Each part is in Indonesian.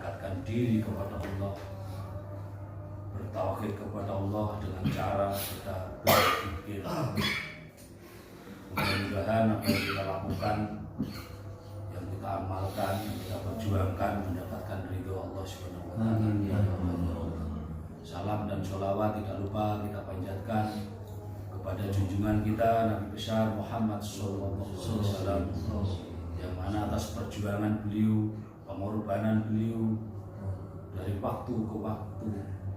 mendekatkan diri kepada Allah, bertauhid kepada Allah dengan cara kita berpikir. Mudah-mudahan apa yang kita lakukan, yang kita amalkan, yang kita perjuangkan mendapatkan ridho Allah Subhanahu wa Ta'ala. Salam dan sholawat tidak lupa kita panjatkan kepada junjungan kita Nabi besar Muhammad SAW, yang mana atas perjuangan beliau, pengorbanan beliau, dari waktu ke waktu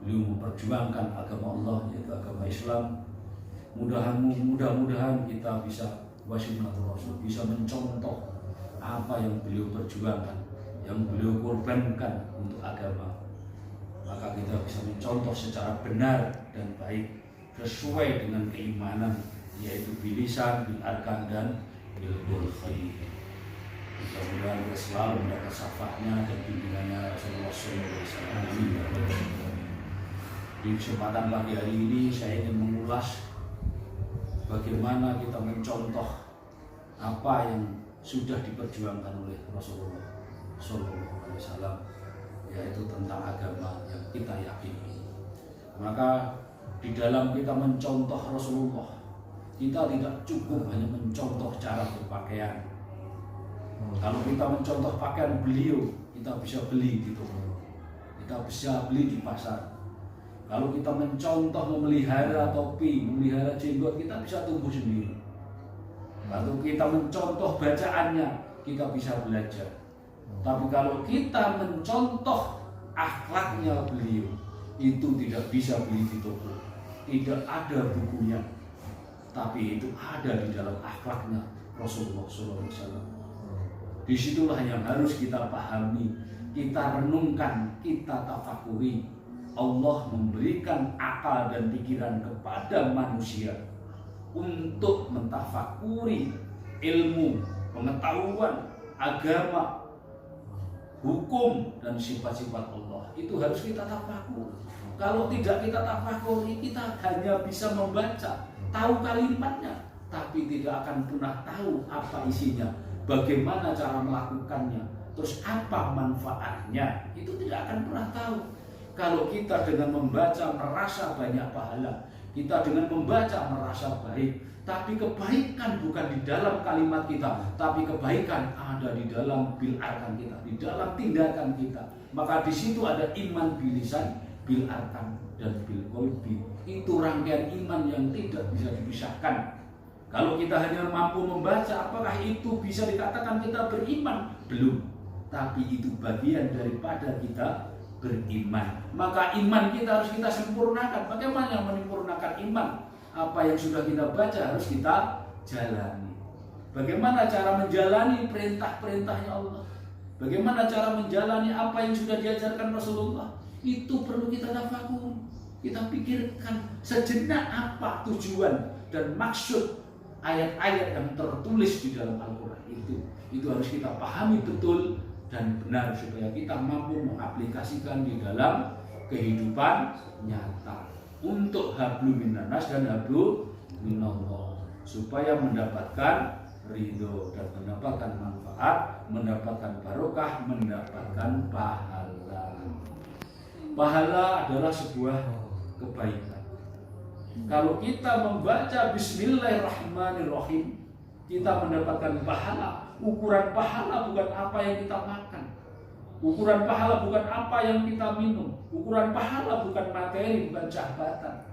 beliau memperjuangkan agama Allah, yaitu agama Islam. Mudah-mudahan kita bisa wasyunatul rasul, bisa mencontoh apa yang beliau perjuangkan, yang beliau korbankan untuk agama. Maka kita bisa mencontoh secara benar dan baik sesuai dengan keimanan, yaitu bilisan, bil arkan dan bil qalbi. Mudah-mudahan kita selalu mendapat syafaatnya dan bimbingannya Rasulullah SAW. Di kesempatan pagi hari ini saya ingin mengulas bagaimana kita mencontoh apa yang sudah diperjuangkan oleh Rasulullah SAW, yaitu tentang agama yang kita yakini. Maka di dalam kita mencontoh Rasulullah, kita tidak cukup hanya mencontoh cara berpakaian. Kalau kita mencontoh pakaian beliau, kita bisa beli di toko, kita bisa beli di pasar. Kalau kita mencontoh memelihara topi, memelihara jenggot, kita bisa tumbuh sendiri. Kalau kita mencontoh bacaannya, kita bisa belajar. Tapi kalau kita mencontoh akhlaknya beliau, itu tidak bisa beli di toko, tidak ada bukunya, tapi itu ada di dalam akhlaknya Rasulullah SAW. Disitulah yang harus kita pahami, kita renungkan, kita tafakuri. Allah memberikan akal dan pikiran kepada manusia untuk mentafakuri ilmu, pengetahuan, agama, hukum dan sifat-sifat Allah. Itu harus kita tafakur. Kalau tidak kita tafakuri, kita hanya bisa membaca, tahu kalimatnya, tapi tidak akan pernah tahu apa isinya, bagaimana cara melakukannya, terus apa manfaatnya, itu tidak akan pernah tahu. Kalau kita dengan membaca merasa banyak pahala, kita dengan membaca merasa baik, tapi kebaikan bukan di dalam kalimat kita, tapi kebaikan ada di dalam bil arkan kita, di dalam tindakan kita. Maka di situ ada iman bilisan, bil arkan dan bil qalbi. Itu rangkaian iman yang tidak bisa dipisahkan. Kalau kita hanya mampu membaca, apakah itu bisa dikatakan kita beriman? Belum. Tapi itu bagian daripada kita beriman. Maka iman kita harus kita sempurnakan. Bagaimana menyempurnakan iman? Apa yang sudah kita baca harus kita jalani. Bagaimana cara menjalani perintah-perintahnya Allah? Bagaimana cara menjalani apa yang sudah diajarkan Rasulullah? Itu perlu kita tafakur. Kita pikirkan sejenak apa tujuan dan maksud ayat-ayat yang tertulis di dalam Al-Quran itu. Itu harus kita pahami betul dan benar supaya kita mampu mengaplikasikan di dalam kehidupan nyata untuk hablu minannas dan hablu minallah, supaya mendapatkan ridho dan mendapatkan manfaat, mendapatkan barokah, mendapatkan pahala. Pahala adalah sebuah kebaikan. Kalau kita membaca Bismillahirrahmanirrahim, kita mendapatkan pahala. Ukuran pahala bukan apa yang kita makan, ukuran pahala bukan apa yang kita minum, ukuran pahala bukan materi, bukan jabatan.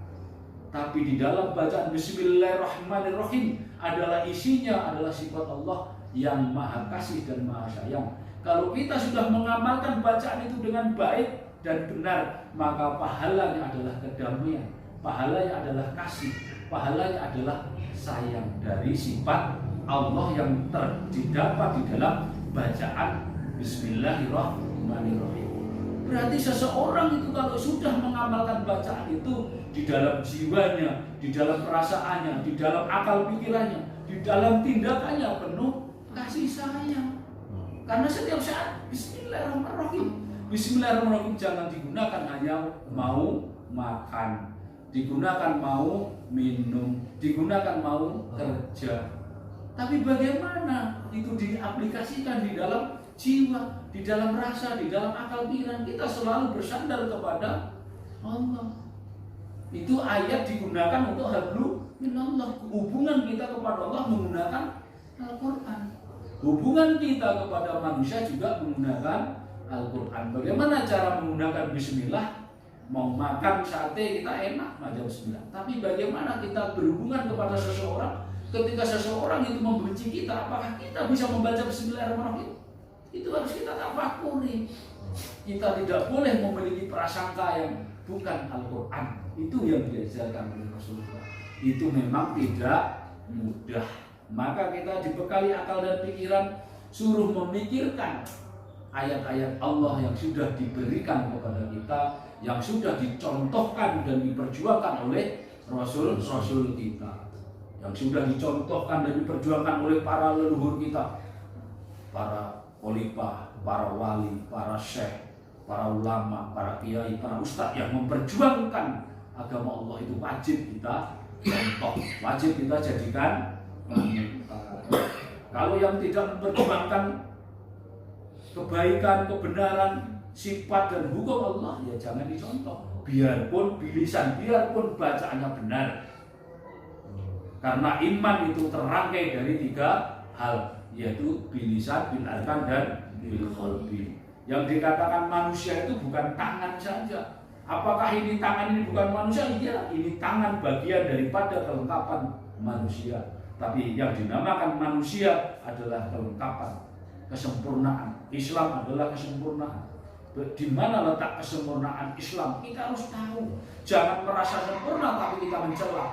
Tapi di dalam bacaan Bismillahirrahmanirrahim adalah isinya adalah sifat Allah yang maha kasih dan maha sayang. Kalau kita sudah mengamalkan bacaan itu dengan baik dan benar, maka pahalanya adalah kedamaian, pahalanya adalah kasih, pahalanya adalah sayang dari sifat Allah yang terdapat di dalam bacaan Bismillahirrahmanirrahim. Berarti seseorang itu kalau sudah mengamalkan bacaan itu di dalam jiwanya, di dalam perasaannya, di dalam akal pikirannya, di dalam tindakannya penuh kasih sayang. Karena setiap saat Bismillahirrahmanirrahim. Bismillahirrahmanirrahim jangan digunakan hanya mau makan, digunakan mau minum, digunakan mau kerja. Tapi bagaimana itu diaplikasikan di dalam jiwa? di dalam rasa, di dalam akal pikiran kita selalu bersandar kepada Allah. Itu ayat digunakan untuk hablu minallah. Hubungan kita kepada Allah menggunakan Al-Quran. Hubungan kita kepada manusia juga menggunakan Al-Quran. Bagaimana cara menggunakan bismillah? Mau makan sate kita enak baca bismillah. Tapi bagaimana kita berhubungan kepada seseorang ketika seseorang itu membenci kita? Apakah kita bisa membaca bismillahirrahmanirrahim? Itu harus kita tafakuri. Kita tidak boleh memiliki prasangka yang bukan Al-Quran. Itu yang diajarkan oleh Rasulullah. Itu memang tidak mudah. Maka kita dibekali akal dan pikiran, suruh memikirkan ayat-ayat Allah yang sudah diberikan kepada kita, yang sudah dicontohkan dan diperjuangkan oleh Rasul-Rasul kita, yang sudah dicontohkan dan diperjuangkan oleh para leluhur kita, para khalifah, para wali, para syekh, para ulama, para kiai, para ustadz yang memperjuangkan agama Allah. Itu wajib kita contoh, wajib kita jadikan. Kalau yang tidak memperjuangkan kebaikan, kebenaran, sifat dan hukum Allah, ya jangan dicontoh. Biarpun bilisan, biarpun bacaannya benar. Karena iman itu terangkai dari 3 hal, yaitu bilisan, bil arkan dan bil qalbi. Yang dikatakan manusia itu bukan tangan saja. Apakah ini tangan ini bukan manusia? Iya, ini tangan bagian daripada kelengkapan manusia. Tapi yang dinamakan manusia adalah kelengkapan, kesempurnaan. Islam adalah kesempurnaan. Di mana letak kesempurnaan Islam? Kita harus tahu. Jangan merasa sempurna tapi kita mencela.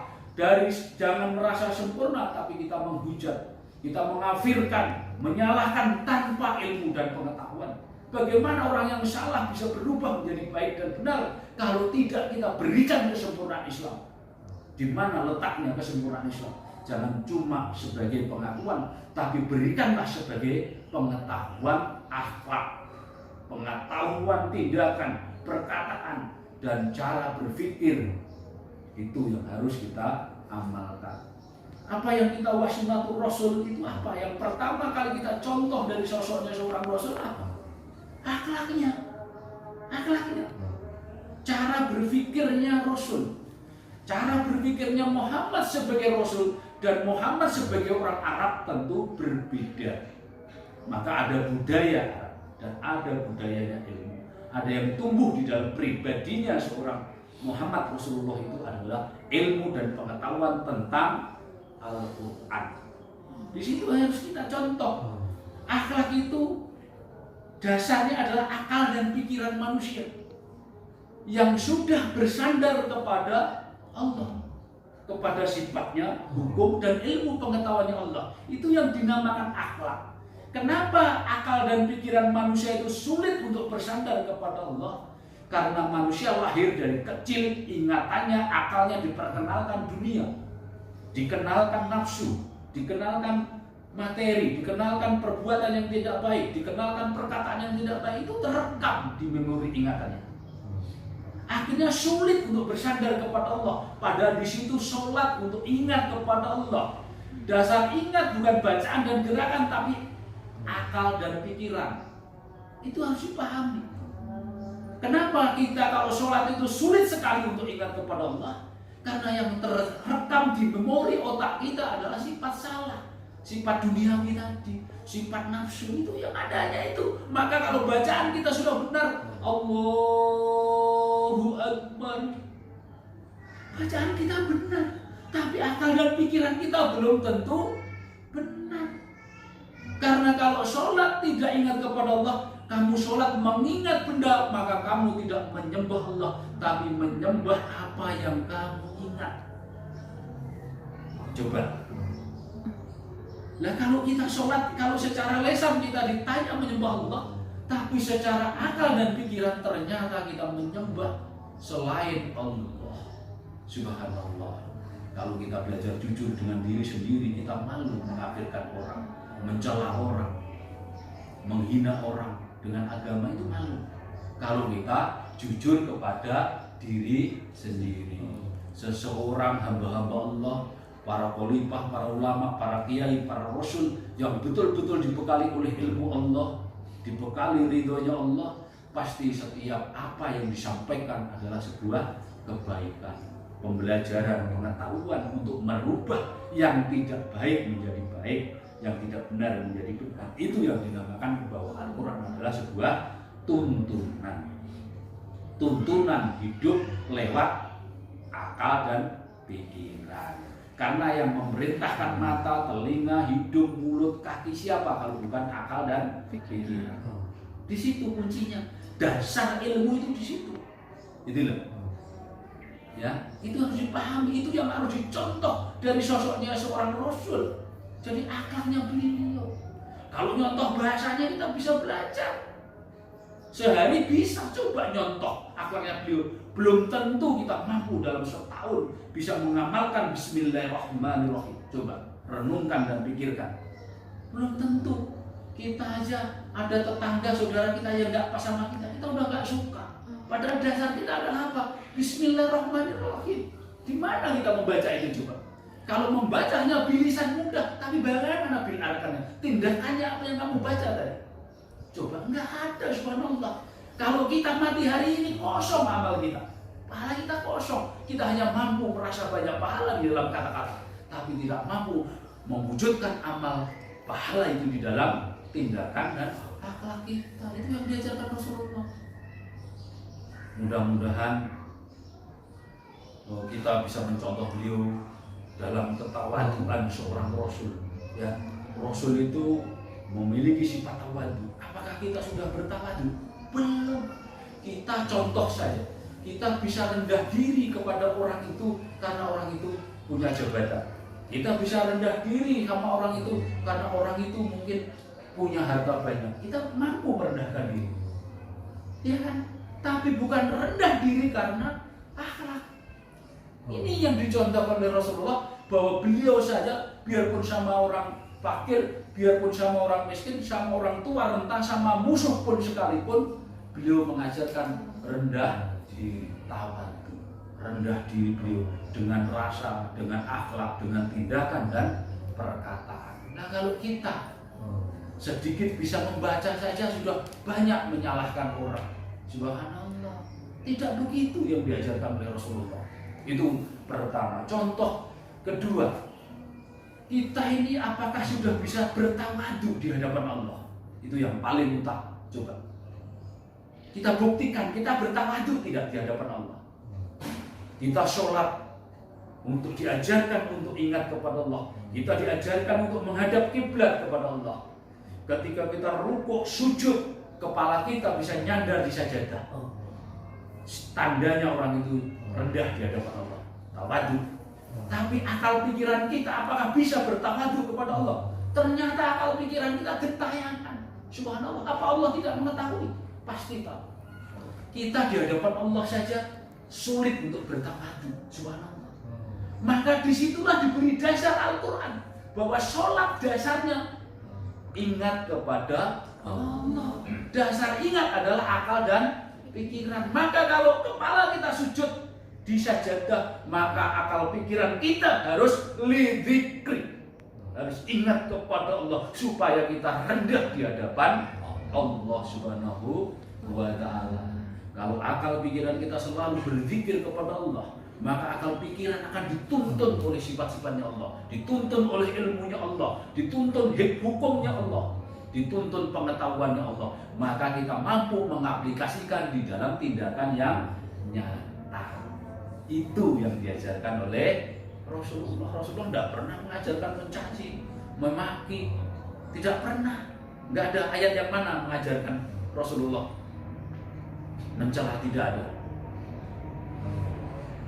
Jangan merasa sempurna tapi kita menghujat. Kita mengafirkan, menyalahkan tanpa ilmu dan pengetahuan. Bagaimana orang yang salah bisa berubah menjadi baik dan benar kalau tidak kita berikan kesempurnaan Islam? Di mana letaknya kesempurnaan Islam? Jangan cuma sebagai pengakuan, tapi berikanlah sebagai pengetahuan akhlak, pengetahuan tindakan, perkataan, dan cara berpikir. Itu yang harus kita amalkan. Apa yang kita wasinatul Rasul itu apa? Yang pertama kali kita contoh dari sosoknya seorang Rasul apa? Akhlaknya. Cara berpikirnya Rasul. Cara berpikirnya Muhammad sebagai Rasul dan Muhammad sebagai orang Arab tentu berbeda. Maka ada budaya Arab dan ada budayanya ilmu. Ada yang tumbuh di dalam pribadinya seorang Muhammad Rasulullah itu adalah ilmu dan pengetahuan tentang Al-Quran. Di situ harus kita contoh. Akhlak itu dasarnya adalah akal dan pikiran manusia yang sudah bersandar kepada Allah, kepada sifatnya, hukum dan ilmu pengetahuannya Allah. Itu yang dinamakan akhlak. Kenapa akal dan pikiran manusia itu sulit untuk bersandar kepada Allah? Karena manusia lahir dari kecil, ingatannya, akalnya diperkenalkan dunia, dikenalkan nafsu, dikenalkan materi, dikenalkan perbuatan yang tidak baik, dikenalkan perkataan yang tidak baik. Itu terekam di memori ingatannya. Akhirnya sulit untuk bersandar kepada Allah. Padahal di situ sholat untuk ingat kepada Allah. Dasar ingat bukan bacaan dan gerakan, tapi akal dan pikiran. Itu harus dipahami. Kenapa kita kalau sholat itu sulit sekali untuk ingat kepada Allah? Karena yang terekam di memori otak kita adalah sifat salah, sifat duniawi tadi, sifat nafsu itu yang adanya itu. Maka kalau bacaan kita sudah benar, Allahu Akbar, bacaan kita benar, tapi akal dan pikiran kita belum tentu benar. Karena kalau sholat tidak ingat kepada Allah, kamu sholat mengingat benda, maka kamu tidak menyembah Allah, tapi menyembah apa yang kamu ingat. Coba. Nah kalau kita sholat, kalau secara lisan kita ditanya menyembah Allah, tapi secara akal dan pikiran ternyata kita menyembah selain Allah. Subhanallah. Kalau kita belajar jujur dengan diri sendiri, kita malu mengkafirkan orang, mencela orang, menghina orang dengan agama, itu malu. Kalau kita jujur kepada diri sendiri. Seseorang hamba-hamba Allah, para khalifah, para ulama, para kiai, para rasul yang betul-betul dibekali oleh ilmu Allah, dibekali ridhonya Allah, pasti setiap apa yang disampaikan adalah sebuah kebaikan, pembelajaran, pengetahuan untuk merubah yang tidak baik menjadi baik, yang tidak benar menjadi benar. Itu yang dinamakan bahwa Al-Quran adalah sebuah tuntunan hidup lewat akal dan pikiran. Karena yang memerintahkan mata, telinga, hidung, mulut, kaki siapa kalau bukan akal dan pikiran? Di situ kuncinya. Dasar ilmu itu di situ. Itu loh. Ya, itu harus dipahami, itu yang harus dicontoh dari sosoknya seorang Rasul. Jadi akalnya beliau. Kalau nyontoh bahasanya kita bisa belajar. Sehari bisa coba nyontoh akalnya beliau. Belum tentu kita mampu dalam setahun bisa mengamalkan Bismillahirrahmanirrahim. Coba renungkan dan pikirkan. Belum tentu. Kita aja ada tetangga saudara kita yang nggak pas sama kita udah nggak suka. Padahal dasar kita adalah apa? Bismillahirrahmanirrahim. Di mana kita membaca itu coba? Kalau membacanya bilisan mudah, tapi bagaimana bil arkannya? Tindakannya apa yang kamu baca tadi? Coba nggak ada, subhanallah. Kalau kita mati hari ini kosong amal kita, pahala kita kosong. Kita hanya mampu merasa banyak pahala di dalam kata-kata, tapi tidak mampu mewujudkan amal pahala itu di dalam tindakan dan akhlak kita. Itu yang diajarkan Rasulullah. Mudah-mudahan kita bisa mencontoh beliau dalam ketawaduan seorang Rasul. Ya, Rasul itu memiliki sifat tawadu. Apakah kita sudah bertawadu? Belum. Kita contoh saja. Kita bisa rendah diri kepada orang itu karena orang itu punya jabatan. Kita bisa rendah diri sama orang itu karena orang itu mungkin punya harta banyak. Kita mampu merendahkan diri. Ya kan? Tapi bukan rendah diri karena akhlak. Ini yang dicontohkan oleh Rasulullah, bahwa beliau saja biarpun sama orang fakir, biarpun sama orang miskin, sama orang tua rentan, sama musuh pun sekalipun, beliau mengajarkan rendah diri, tawadu, rendah diri beliau dengan rasa, dengan akhlak, dengan tindakan dan perkataan. Nah, kalau kita sedikit bisa membaca saja sudah banyak menyalahkan orang. Subhanallah, tidak begitu yang diajarkan oleh Rasulullah. Itu pertama. Contoh kedua, kita ini apakah sudah bisa bertawadu di hadapan Allah? Itu yang paling utama. Coba kita buktikan kita bertawadu tidak di hadapan Allah. Kita sholat untuk diajarkan untuk ingat kepada Allah. Kita diajarkan untuk menghadap kiblat kepada Allah. Ketika kita rukuk sujud, kepala kita bisa nyandar di sajadah. Tandanya orang itu rendah di hadapan Allah, tawadu. Tapi akal pikiran kita apakah bisa bertawadu kepada Allah? Ternyata akal pikiran kita gentayangan. Subhanallah, apa Allah tidak mengetahui? Pasti tahu. Kita di hadapan Allah saja sulit untuk bertawadu. Subhanallah. Maka disitulah diberi dasar Al-Quran, bahwa sholat dasarnya ingat kepada Allah. Dasar ingat adalah akal dan pikiran. Maka kalau kepala kita sujud di sajadah, maka akal pikiran kita harus lidzikri, harus ingat kepada Allah supaya kita rendah di hadapan Allah Subhanahu wa ta'ala. Kalau akal pikiran kita selalu berzikir kepada Allah, maka akal pikiran akan dituntun oleh sifat-sifatnya Allah, dituntun oleh ilmunya Allah, dituntun hukumnya Allah, dituntun pengetahuannya Allah. Maka kita mampu mengaplikasikan di dalam tindakan yang nyata. Itu yang diajarkan oleh Rasulullah. Rasulullah tidak pernah mengajarkan mencaci, memaki, tidak pernah. Nggak ada ayat yang mana mengajarkan Rasulullah mencela, tidak ada.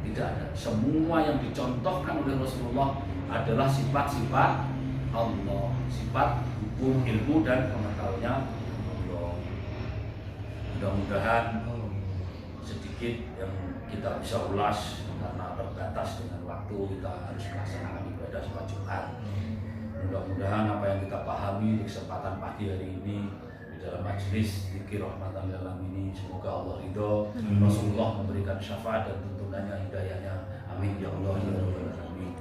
Tidak ada. Semua yang dicontohkan oleh Rasulullah adalah sifat-sifat Allah, sifat hukum, ilmu dan pengetahuannya Allah. Mudah-mudahan sedikit yang kita bisa ulas, karena terbatas dengan waktu, kita harus melaksanakan ibadah sholat Jumat. Mudah-mudahan apa yang kita pahami di kesempatan pagi hari ini di dalam majelis zikir rahmatan lil alamin, semoga Allah ridho, Rasulullah memberikan syafaat dan tuntunannya, hidayahnya, amin ya Allah ya rabbal alamin,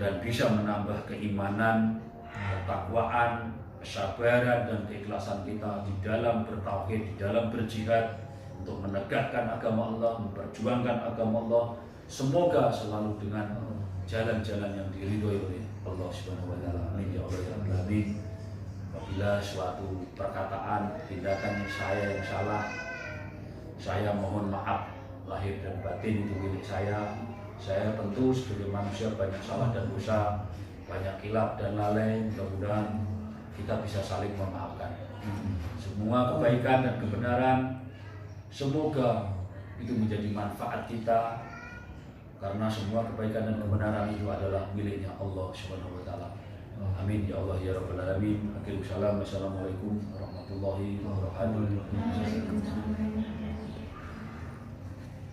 dan bisa menambah keimanan, ketakwaan, kesabaran dan keikhlasan kita di dalam bertauhid, di dalam berjihad untuk menegakkan agama Allah, memperjuangkan agama Allah, semoga selalu dengan jalan-jalan yang diridhoi oleh Allah Subhanahu wa taala. Amin ya Allah ya Rabbal alamin. Apabila suatu perkataan, tindakan yang salah, saya mohon maaf lahir dan batin, itu milik saya. Saya tentu sebagai manusia banyak salah dan dosa, banyak khilaf dan lalai. Mudah-mudahan kita bisa saling memaafkan. Semua kebaikan dan kebenaran semoga itu menjadi manfaat kita, karena semua kebaikan dan kebenaran itu adalah miliknya Allah Subhanahu wa taala. Amin ya Allah ya Rabbal alamin. Assalamualaikum warahmatullahi wabarakatuh.